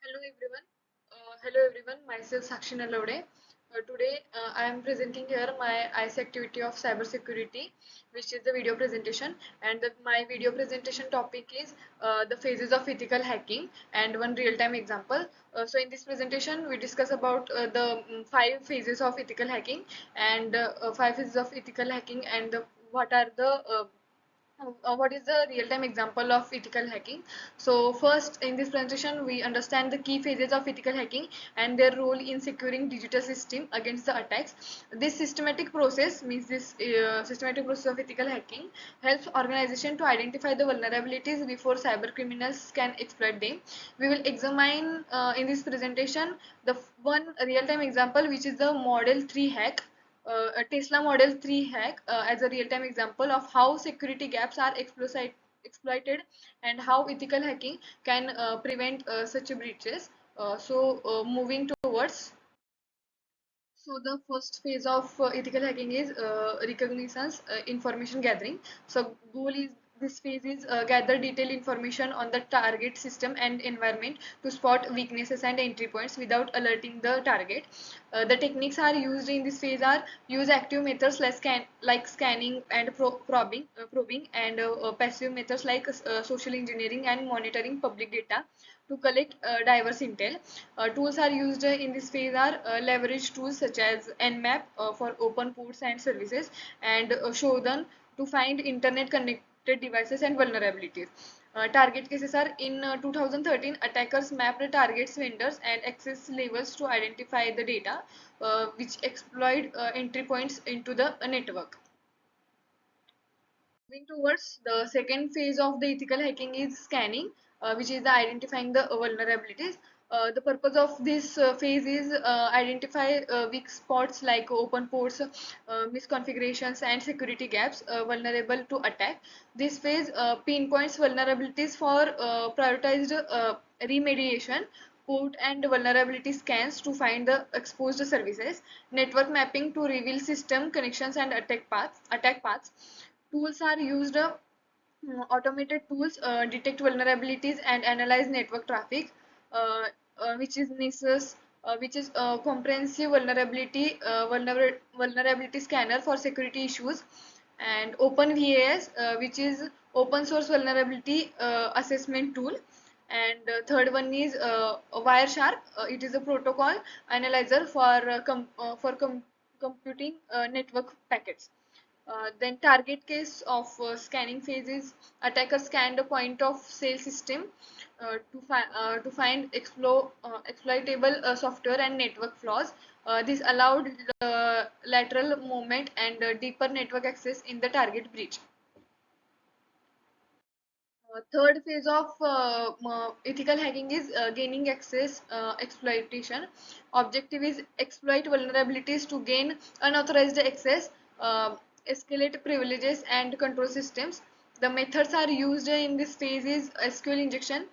Hello everyone. Myself Sakshi Nalode. Today I am presenting here my ISE activity of cybersecurity, which is the video presentation. And my video presentation topic is the phases of ethical hacking and one real-time example. So in this presentation, we discuss about the five phases of ethical hacking and five phases of ethical hacking and what are the what is the real-time example of ethical hacking. So first in this presentation we understand the key phases of ethical hacking and their role in securing digital system against the attacks. This systematic process of ethical hacking helps organization to identify the vulnerabilities before cyber criminals can exploit them. We will examine in this presentation the one real-time example, which is the model 3 hack, a Tesla Model 3 hack, as a real-time example of how security gaps are exploited and how ethical hacking can prevent such breaches. Moving towards, so the first phase of ethical hacking is reconnaissance, information gathering. So goal is this phase is gather detailed information on the target system and environment to spot weaknesses and entry points without alerting the target. The techniques are used in this phase are use active methods like scanning and probing, and passive methods like social engineering and monitoring public data to collect diverse intel. Tools are used in this phase are leverage tools such as Nmap for open ports and services, and Shodan to find internet connected devices and vulnerabilities. Target cases are in 2013, attackers mapped targets, vendors, and access levels to identify the data which exploit entry points into the network. Moving towards the second phase of the ethical hacking is scanning, which is the identifying the vulnerabilities. The purpose of this phase is identify weak spots like open ports, misconfigurations, and security gaps vulnerable to attack. This phase pinpoints vulnerabilities for prioritized remediation, port and vulnerability scans to find the exposed services, network mapping to reveal system connections and attack paths. Tools are used, automated tools detect vulnerabilities and analyze network traffic, uh, which is NISS, which is comprehensive vulnerability scanner for security issues, and OpenVAS, which is open source vulnerability assessment tool. And third one is Wireshark. It is a protocol analyzer for computing network packets. Then target case of scanning phase is attacker scanned a point of sale system to find exploitable software and network flaws. This allowed lateral movement and deeper network access in the target breach. Third phase of ethical hacking is gaining access exploitation. Objective is exploit vulnerabilities to gain unauthorized access, escalate privileges and control systems. The methods are used in this phase is SQL injection,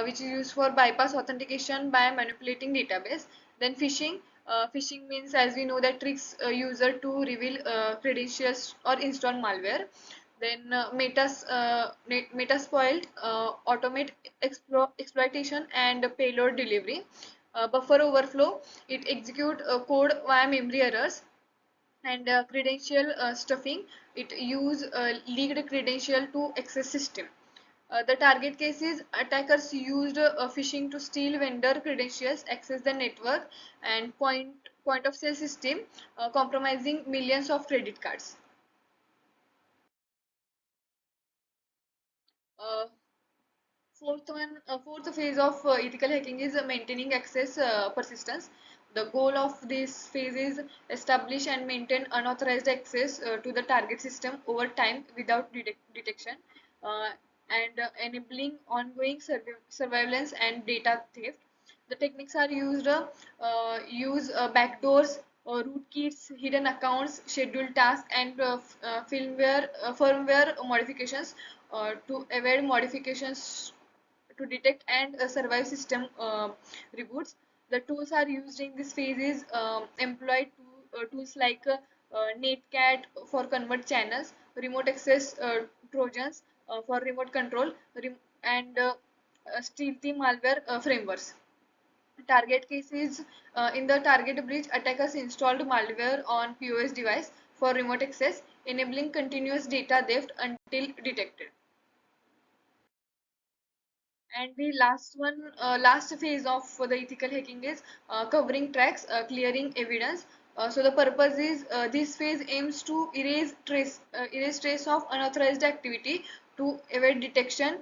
which is used for bypass authentication by manipulating database. Then phishing. Phishing means, as we know, that tricks user to reveal credentials or install malware. Then Metaspoiled, automate exploitation and payload delivery. Buffer overflow, it execute code via memory errors. And credential stuffing, it use leaked credential to access system. The target case is attackers used phishing to steal vendor credentials, access the network, and point of sale system, compromising millions of credit cards. Uh, fourth phase of ethical hacking is maintaining access persistence. The goal of this phase is establish and maintain unauthorized access to the target system over time without detection, uh, and enabling ongoing surveillance and data theft. The techniques are used use backdoors, rootkits, hidden accounts, scheduled tasks, and firmware modifications to avoid modifications to detect and survive system reboots. The tools are used in this phase is employed tools like netcat for convert channels, remote access trojans for remote control, and stealthy malware frameworks. Target case is in the target breach, attackers installed malware on POS device for remote access, enabling continuous data theft until detected. And the last one, last phase of the ethical hacking is covering tracks, clearing evidence. So the purpose is this phase aims to erase trace of unauthorized activity to evade detection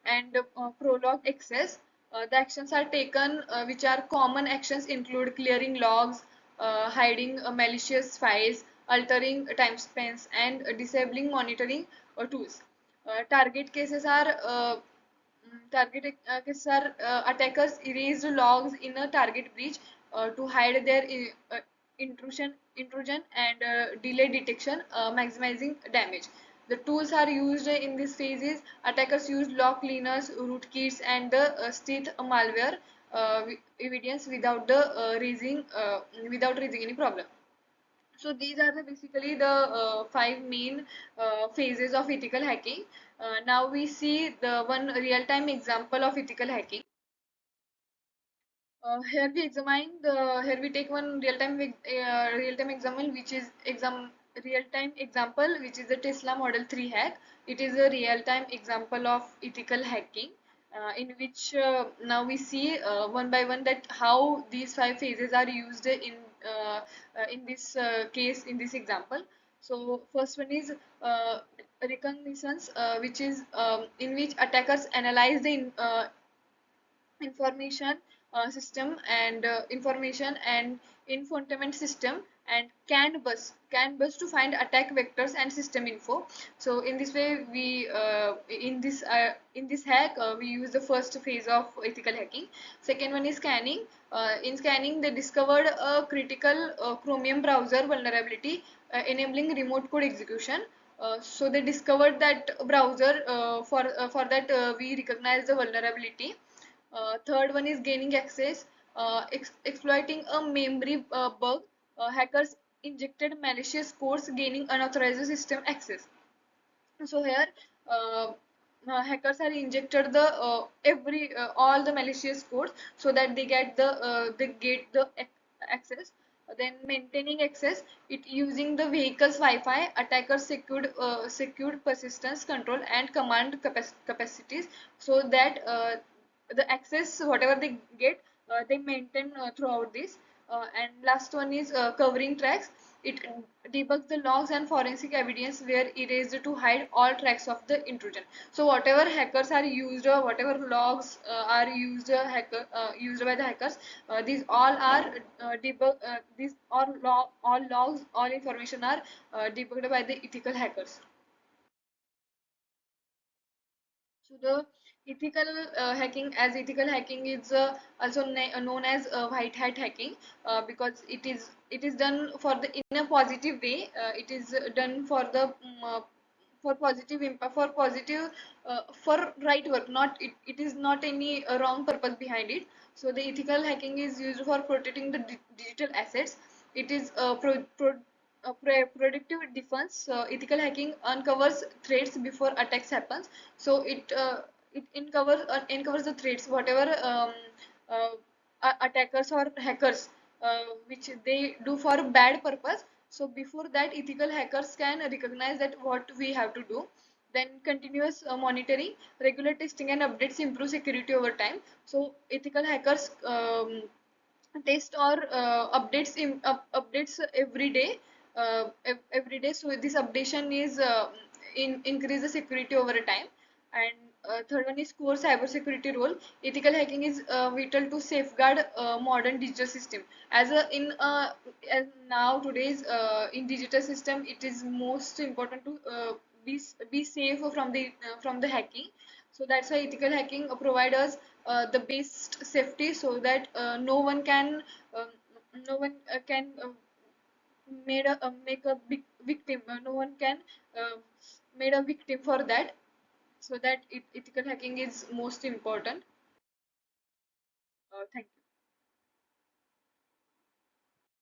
and prolong access. The actions are taken, which are common actions include clearing logs, hiding malicious files, altering timestamps, and disabling monitoring tools. Target cases are target cases are attackers erased logs in a target breach to hide their intrusion and delay detection, maximizing damage. The tools are used in this phase is attackers use log cleaners, rootkits, and the stealth malware evidence without raising any problem. So these are basically the five main phases of ethical hacking. Now we see the one real-time example of ethical hacking. Here we take one real-time example, which is real-time example, which is the Tesla Model 3 hack. It is a real-time example of ethical hacking, in which now we see one by one that how these five phases are used in this case, in this example. So first one is reconnaissance, which is in which attackers analyze the information information and infotainment system and can bus to find attack vectors and system info. So in this way we in this hack we use the first phase of ethical hacking. Second one is scanning. In scanning they discovered a critical chromium browser vulnerability enabling remote code execution. So they discovered that browser. For that we recognize the vulnerability. Third one is gaining access, exploiting a memory bug. Hackers injected malicious codes, gaining unauthorized system access. So here, uh, hackers are injected the every all the malicious codes so that they get the access. Then maintaining access, it using the vehicle's Wi-Fi, attackers secured persistence control and command capacities so that the access whatever they get they maintain throughout this. And last one is covering tracks. It debugs the logs and forensic evidence were erased to hide all tracks of the intrusion. So whatever hackers are used, whatever logs are used by the hackers, these all are all logs, all information are debugged by the ethical hackers. So the ethical hacking is also known as white hat hacking because it is done for the in a positive way. It is done for the for positive impact for right work. Not it is not any wrong purpose behind it. So the ethical hacking is used for protecting the digital assets. It is predictive defense. Ethical hacking uncovers threats before attacks happens. So it uncovers the threats whatever uh, attackers or hackers which they do for bad purpose. So before that ethical hackers can recognize that what we have to do. Then continuous monitoring, regular testing and updates improve security over time. So ethical hackers test or updates every day. So this updation is increase the security over a time. And third one is core cybersecurity role. Ethical hacking is vital to safeguard modern digital system. As now today's in digital system, it is most important to be safe from the hacking. So that's why ethical hacking provide us the best safety so that uh, no one can make a big victim. No one can uh, made a victim for that. So that ethical hacking is most important. Thank you.